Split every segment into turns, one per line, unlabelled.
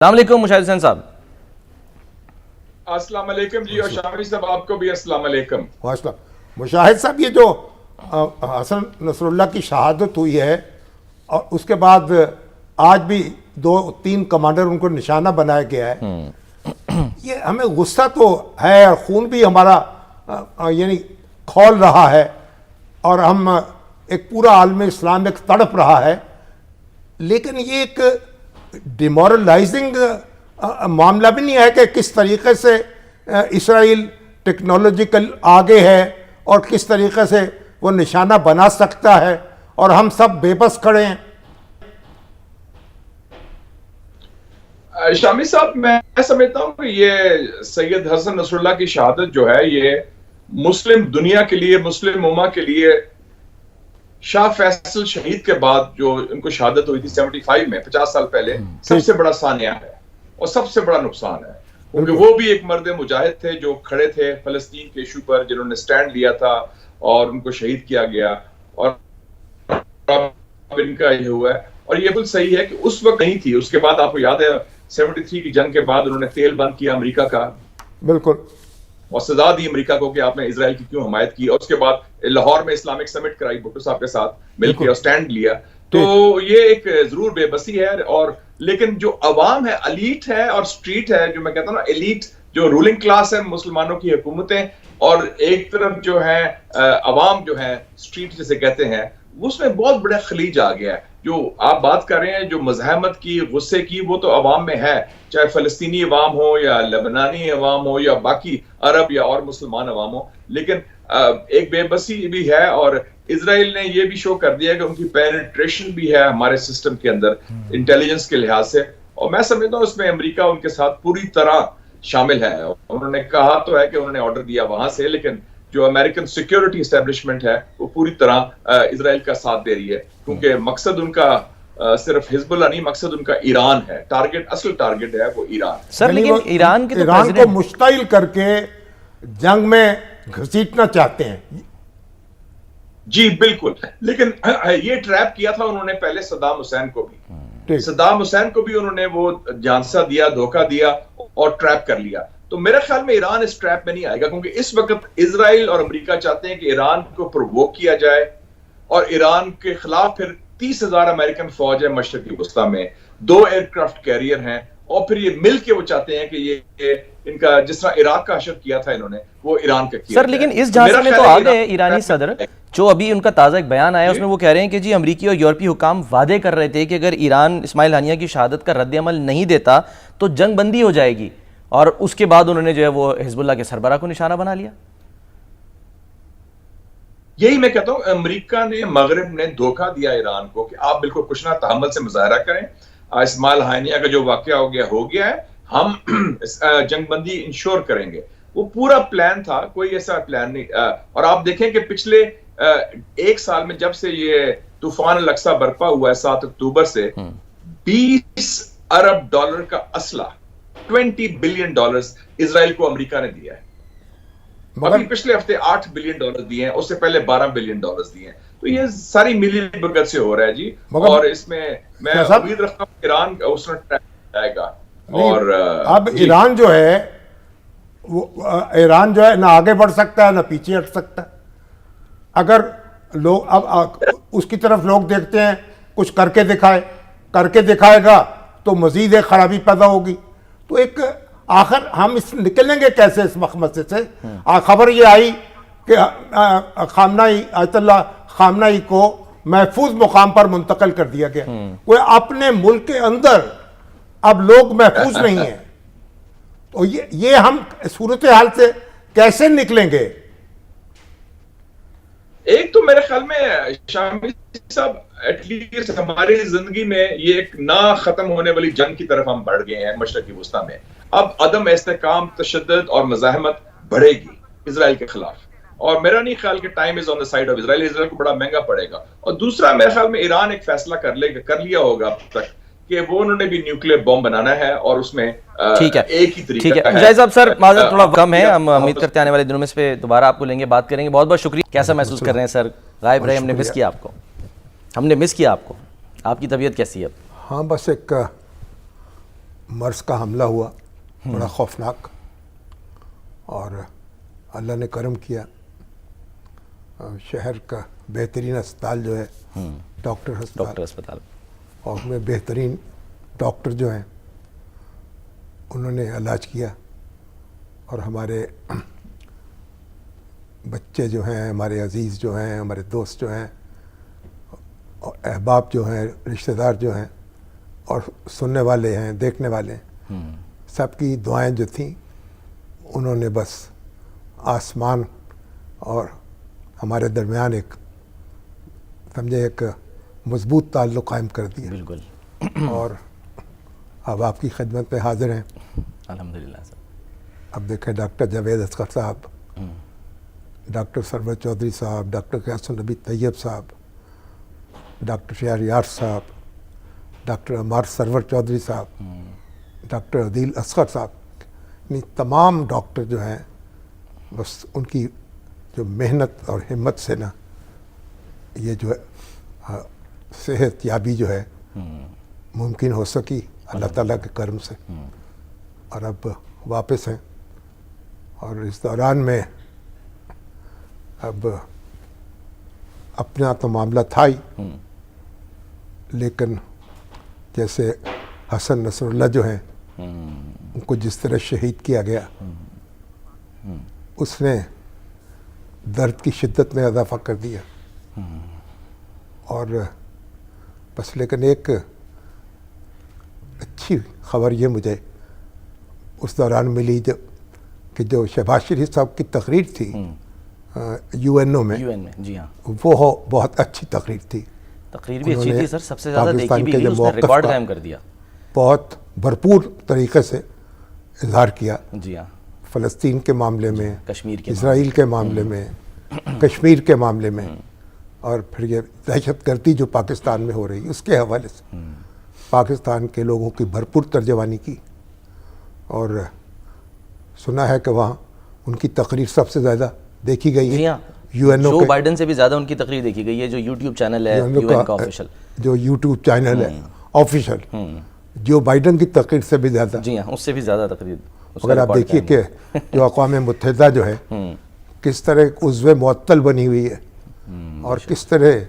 السلام علیکم مشاہد حسین صاحب۔
السلام علیکم جی، اور شامی صاحب آپ کو بھی السلام علیکم۔
مشاہد صاحب، یہ جو حسن نصر اللہ کی شہادت ہوئی ہے اور اس کے بعد آج بھی 2-3 کمانڈر ان کو نشانہ بنایا گیا ہے، یہ ہمیں غصہ تو ہے اور خون بھی ہمارا یعنی کھول رہا ہے اور ہم ایک پورا عالم اسلام ایک تڑپ رہا ہے، لیکن یہ ایک ڈیمورلائزنگ معاملہ بھی نہیں ہے کہ کس طریقے سے اسرائیل ٹیکنالوجیکل آگے ہے اور کس طریقے سے وہ نشانہ بنا سکتا ہے اور ہم سب بے بس کھڑے ہیں۔
شامی صاحب، میں سمجھتا ہوں کہ یہ سید حسن نصر اللہ کی شہادت جو ہے، یہ مسلم دنیا کے لیے، مسلم امہ کے لیے شاہ فیصل شہید کے بعد جو ان کو شہادت ہوئی تھی 75 میں، 50 سال پہلے، سب سے بڑا سانحہ ہے اور سب سے بڑا نقصان ہے، کیونکہ وہ بھی ایک مرد مجاہد تھے جو کھڑے تھے فلسطین کے ایشو پر، جنہوں نے سٹینڈ لیا تھا اور ان کو شہید کیا گیا، اور ان کا یہ ہوا ہے۔ اور یہ بالکل صحیح ہے کہ اس وقت نہیں تھی، اس کے بعد آپ کو یاد ہے 73 کی جنگ کے بعد انہوں نے تیل بند کیا امریکہ کا،
بالکل، اور
سزا دی امریکہ کو کہ آپ نے اسرائیل کی کیوں حمایت کی، اور اس کے بعد لاہور میں اسلامک سمٹ کرائی بھٹو صاحب کے ساتھ مل کے اور سٹینڈ لیا۔ تو یہ ایک ضرور بے بسی ہے، اور لیکن جو عوام ہے، الیٹ ہے اور سٹریٹ ہے، جو میں کہتا ہوں نا الیٹ جو رولنگ کلاس ہے مسلمانوں کی حکومتیں، اور ایک طرف جو ہے عوام جو ہے سٹریٹ جسے کہتے ہیں، اس میں بہت بڑا خلیج آ گیا ہے۔ جو آپ بات کر رہے ہیں جو مزاحمت کی، غصے کی، وہ تو عوام میں ہے، چاہے فلسطینی عوام ہو یا لبنانی عوام ہو یا باقی عرب یا اور مسلمان عوام ہو، لیکن ایک بے بسی بھی ہے، اور اسرائیل نے یہ بھی شو کر دیا کہ ان کی پینیٹریشن بھی ہے ہمارے سسٹم کے اندر انٹیلیجنس کے لحاظ سے، اور میں سمجھتا ہوں اس میں امریکہ ان کے ساتھ پوری طرح شامل ہے۔ انہوں نے کہا تو ہے کہ انہوں نے آرڈر دیا وہاں سے، لیکن جو امریکن سیکیورٹی اسٹیبلشمنٹ ہے وہ پوری طرح اسرائیل کا ساتھ دے رہی ہے، کیونکہ مقصد ان کا صرف حزب اللہ نہیں، مقصد ان کا ایران ہے، ٹارگٹ، اصل ٹارگٹ ہے وہ ایران۔
سر لیکن ایران کے
ایران کو مشتعل کر کے جنگ میں گھسیٹنا چاہتے ہیں۔
جی بالکل، لیکن یہ ٹریپ کیا تھا انہوں نے پہلے صدام حسین کو بھی، صدام حسین کو بھی انہوں نے وہ جھانسا دیا، دھوکہ دیا اور ٹریپ کر لیا۔ تو میرے خیال میں ایران اس ٹریپ میں نہیں آئے گا، کیونکہ اس وقت اسرائیل اور امریکہ چاہتے ہیں کہ ایران کو پرووک کیا جائے، اور ایران کے خلاف پھر 30,000 امریکن فوج ہے مشرقی وسطیٰ میں، 2 ایئر کرافٹ کیریئر ہیں، اور پھر یہ مل کے وہ چاہتے ہیں کہ یہ ان کا جس طرح عراق کا حشر کیا تھا انہوں نے، وہ ایران کا کیا۔
سر لیکن اس جھانسے میں تو آ گئے ایرانی صدر، جو ابھی ان کا تازہ ایک بیان آیا، اس میں وہ کہہ رہے ہیں کہ جی امریکی اور یورپی حکام وعدے کر رہے تھے کہ اگر ایران اسماعیل ہانیہ کی شہادت کا رد عمل نہیں دیتا تو جنگ بندی ہو جائے گی، اور اس کے بعد انہوں نے جو ہے وہ حزب اللہ کے سربراہ کو نشانہ بنا لیا۔
یہی میں کہتا ہوں، امریکہ نے، مغرب نے دھوکہ دیا ایران کو کہ آپ بالکل کچھ نہ تحمل سے مظاہرہ کریں، اسماعیل ہانیہ کا جو واقعہ ہو گیا ہے، ہم جنگ بندی انشور کریں گے۔ وہ پورا پلان تھا، کوئی ایسا پلان نہیں۔ اور آپ دیکھیں کہ پچھلے 1 سال میں جب سے یہ طوفان الاقصی برپا ہوا ہے 7 اکتوبر سے، $20 ارب کا اسلحہ، $20 بلین اسرائیل کو امریکہ نے دیا ہے۔ ابھی پچھلے ہفتے $8 بلین دیے ہیں، اس سے پہلے $12 بلین دیے ہیں۔ تو یہ ساری ملی بھگت سے ہو رہا ہے جی، اور اس میں میں امید رکھتا ہوں ایران اس میں ٹریک جائے گا۔ اور
اب ایران جو ہے نہ آگے بڑھ سکتا ہے نہ پیچھے ہٹ سکتا ہے۔ اگر لوگ اب اس کی طرف لوگ دیکھتے ہیں کچھ کر کے دکھائے گا تو مزید ایک خرابی پیدا ہوگی، تو ایک آخر ہم نکلیں گے کیسے اس مخمصے سے؟ خبر یہ آئی کہ آیت اللہ خامنہئی کو محفوظ مقام پر منتقل کر دیا گیا۔ وہ اپنے ملک کے اندر اب لوگ محفوظ نہیں ہیں، تو یہ ہم صورتحال سے کیسے نکلیں گے؟
ایک تو میرے خیال میں شامی صاحب، ایٹ لیسٹ ہماری زندگی میں یہ ایک نہ ختم ہونے والی جنگ کی طرف ہم بڑھ گئے ہیں مشرقی وسطیٰ میں۔ اب عدم استحکام، تشدد اور مزاحمت بڑھے گی اسرائیل کے خلاف، اور میرا نہیں خیال کہ time is on the side of Israel, Israel کو بڑا مہنگا پڑے گا۔ اور دوسرا میرے خیال میں ایران ایک فیصلہ کر لیا ہوگا اب تک کہ وہ انہوں نے بھی نیوکلیر بم بنانا ہے، اور اس میں ایک ہی طریقہ ہے۔
مجاہد صاحب، سر معذرت تھوڑا کم ہے، ہم امید کرتے ہیں آنے والے دنوں میں اس پہ دوبارہ آپ کو لیں گے، بات کریں گے۔ بہت بہت شکریہ۔ کیسا محسوس کر رہے ہیں سر؟ غائب رہے، ہم نے مس کیا آپ کو، ہم نے مس کیا آپ کو، آپ کی طبیعت کیسی ہے؟
ہاں بس ایک مرض کا حملہ ہوا بڑا خوفناک، اور اللہ نے کرم کیا، شہر کا بہترین اسپتال جو ہے ڈاکٹر
اسپتال،
اور اس میں بہترین ڈاکٹر جو ہیں انہوں نے علاج کیا، اور ہمارے بچے جو ہیں، ہمارے عزیز جو ہیں، ہمارے دوست جو ہیں، اور احباب جو ہیں، رشتہ دار جو ہیں، اور سننے والے ہیں، دیکھنے والے ہیں، سب کی دعائیں جو تھیں انہوں نے بس آسمان اور ہمارے درمیان ایک سمجھے ایک مضبوط تعلق قائم کر دیا،
بالکل،
اور اب آپ کی خدمت میں حاضر ہیں۔
الحمدللہ سر۔
اب دیکھیں ڈاکٹر جاوید اصغر صاحب، ڈاکٹر سرور چودھری صاحب، ڈاکٹر غیاث النبی طیب صاحب، ڈاکٹر شہر یار صاحب، ڈاکٹر عمار سرور چودھری صاحب، ڈاکٹر عدیل اصغر صاحب، یعنی تمام ڈاکٹر جو ہیں بس ان کی جو محنت اور ہمت سے نا یہ جو ہے صحت یابی جو ہے ممکن ہو سکی اللہ تعالیٰ کے کرم سے، اور اب واپس ہیں۔ اور اس دوران میں اب اپنا تو معاملہ تھا ہی، لیکن جیسے حسن نصر اللہ جو ہیں ان کو جس طرح شہید کیا گیا اس نے درد کی شدت میں اضافہ کر دیا، اور بس لیکن ایک اچھی خبر یہ مجھے اس دوران ملی کہ جو شہباز شریف صاحب کی تقریر تھی یو این او میں،
جی ہاں،
وہ بہت اچھی تقریر تھی،
تقریر بھی اچھی تھی سر، سب سے زیادہ دیکھی بھی گئی، اس نے ریکارڈ قائم کر دیا،
بہت بھرپور طریقے سے اظہار کیا،
جی ہاں،
فلسطین کے معاملے میں،
کشمیر کے
اسرائیل کے معاملے میں، کشمیر کے معاملے میں، اور پھر یہ دہشت گردی جو پاکستان میں ہو رہی ہے اس کے حوالے سے پاکستان کے لوگوں کی بھرپور ترجمانی کی، اور سنا ہے کہ وہاں ان کی تقریر سب سے زیادہ دیکھی گئی
جی
ہے،
ہاں،
you N O
Joe Biden سے بھی زیادہ ان کی تقریر دیکھی گئی ہے، جو یوٹیوب چینل ہے یو این کا آفیشل،
جو یوٹیوب چینل ہے آفیشل، جو بائیڈن کی تقریر سے بھی زیادہ،
جی ہاں، اس سے بھی زیادہ تقریر۔
اگر آپ دیکھیے کہ جو اقوام متحدہ جو ہے کس طرح ایک عضو معطل بنی ہوئی ہے، اور کس طرح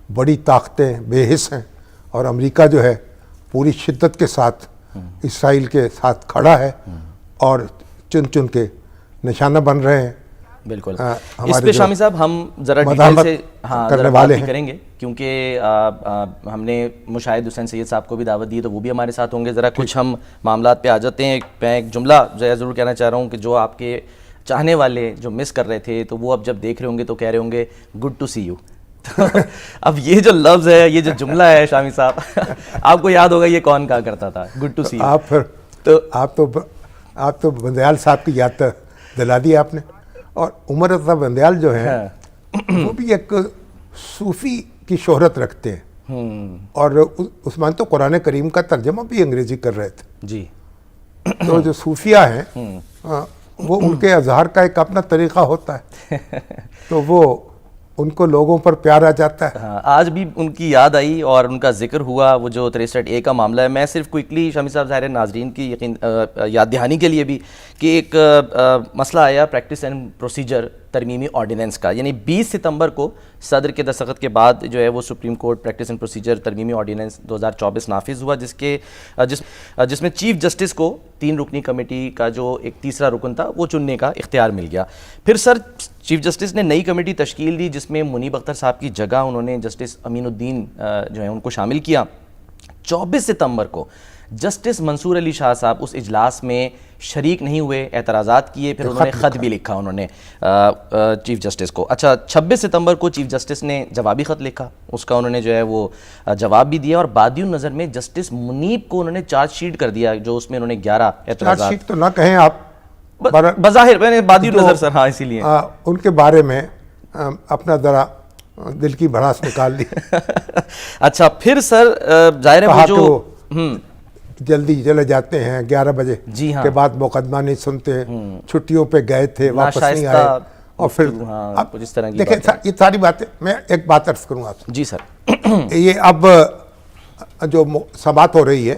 بڑی طاقتیں بے حس ہیں، اور امریکہ جو ہے پوری شدت کے ساتھ اسرائیل کے ساتھ کھڑا ہے، اور چن چن کے نشانہ بن رہے ہیں۔
بالکل، اس پہ شامی صاحب ہم ذرا ڈیٹیل سے ذرا بات بھی کریں گے، کیونکہ ہم نے مشاہد حسین سید صاحب کو بھی دعوت دی تو وہ بھی ہمارے ساتھ ہوں گے۔ ذرا کچھ ہم معاملات پہ آ جاتے ہیں۔ میں ایک جملہ ضرور کہنا چاہ رہا ہوں کہ جو آپ کے چاہنے والے جو مس کر رہے تھے تو وہ اب جب دیکھ رہے ہوں گے تو کہہ رہے ہوں گے گڈ ٹو سی یو۔ اب یہ جو لفظ ہے، یہ جو جملہ ہے شامی صاحب، آپ کو یاد ہوگا یہ کون کہا کرتا تھا، گڈ ٹو سی یو۔
آپ تو بندیال صاحب کی یاد دلا دی آپ نے، اور عمر رضا بندیال جو ہیں وہ بھی ایک صوفی کی شہرت رکھتے ہیں، اور عثمان تو قرآن کریم کا ترجمہ بھی انگریزی کر رہے تھے
جی،
تو جو صوفیہ ہیں وہ ان کے اظہار کا ایک اپنا طریقہ ہوتا ہے، تو وہ ان کو لوگوں پر پیار آ جاتا ہے۔
ہاں، آج بھی ان کی یاد آئی اور ان کا ذکر ہوا، وہ جو 63A کا معاملہ ہے۔ میں صرف کوئکلی شامی صاحب ظاہر ناظرین کی یاد دہانی کے لیے بھی کہ ایک مسئلہ آیا پریکٹس اینڈ پروسیجر ترمیمی آرڈیننس کا، یعنی 20 ستمبر کو صدر کے دستخط کے بعد جو ہے وہ supreme court practice and procedure ترمیمی آرڈیننس 2024 نافذ ہوا، جس میں چیف جسٹس کو 3 رکنی کمیٹی کا جو ایک تیسرا رکن تھا وہ چننے کا اختیار مل گیا۔ پھر سر چیف جسٹس نے نئی کمیٹی تشکیل دی جس میں منیب اختر صاحب کی جگہ انہوں نے جسٹس امین الدین جو ہے ان کو شامل کیا۔ 24 ستمبر کو جسٹس منصور علی شاہ صاحب اس اجلاس میں شریک نہیں ہوئے، اعتراضات کیے، پھر انہوں نے خط بھی لکھا انہوں نے چیف جسٹس کو۔ اچھا، 26 ستمبر کو چیف جسٹس نے جوابی خط لکھا، اس کا انہوں نے جو ہے وہ جواب بھی دیا، اور بادی النظر میں جسٹس منیب کو انہوں نے چارج شیٹ کر دیا جو اس میں انہوں نے 11 اعتراضات،
چارج شیٹ تو نہ کہیں آپ،
بظاہر میں نے بادی النظر سر، ہاں اسی لیے
ان کے بارے میں اپنا ذرا دل کی بھڑاس نکال لی۔
اچھا، پھر سر ظاہر ہے وہ جو
جلدی چلے جاتے ہیں 11 بجے کے بعد مقدمہ نہیں سنتے، چھٹیوں پہ گئے تھے واپس نہیں آئے، اور پھر دیکھیں یہ ساری باتیں، میں ایک بات عرض کروں آپ سے۔
جی سر،
یہ اب جو سماعت ہو رہی ہے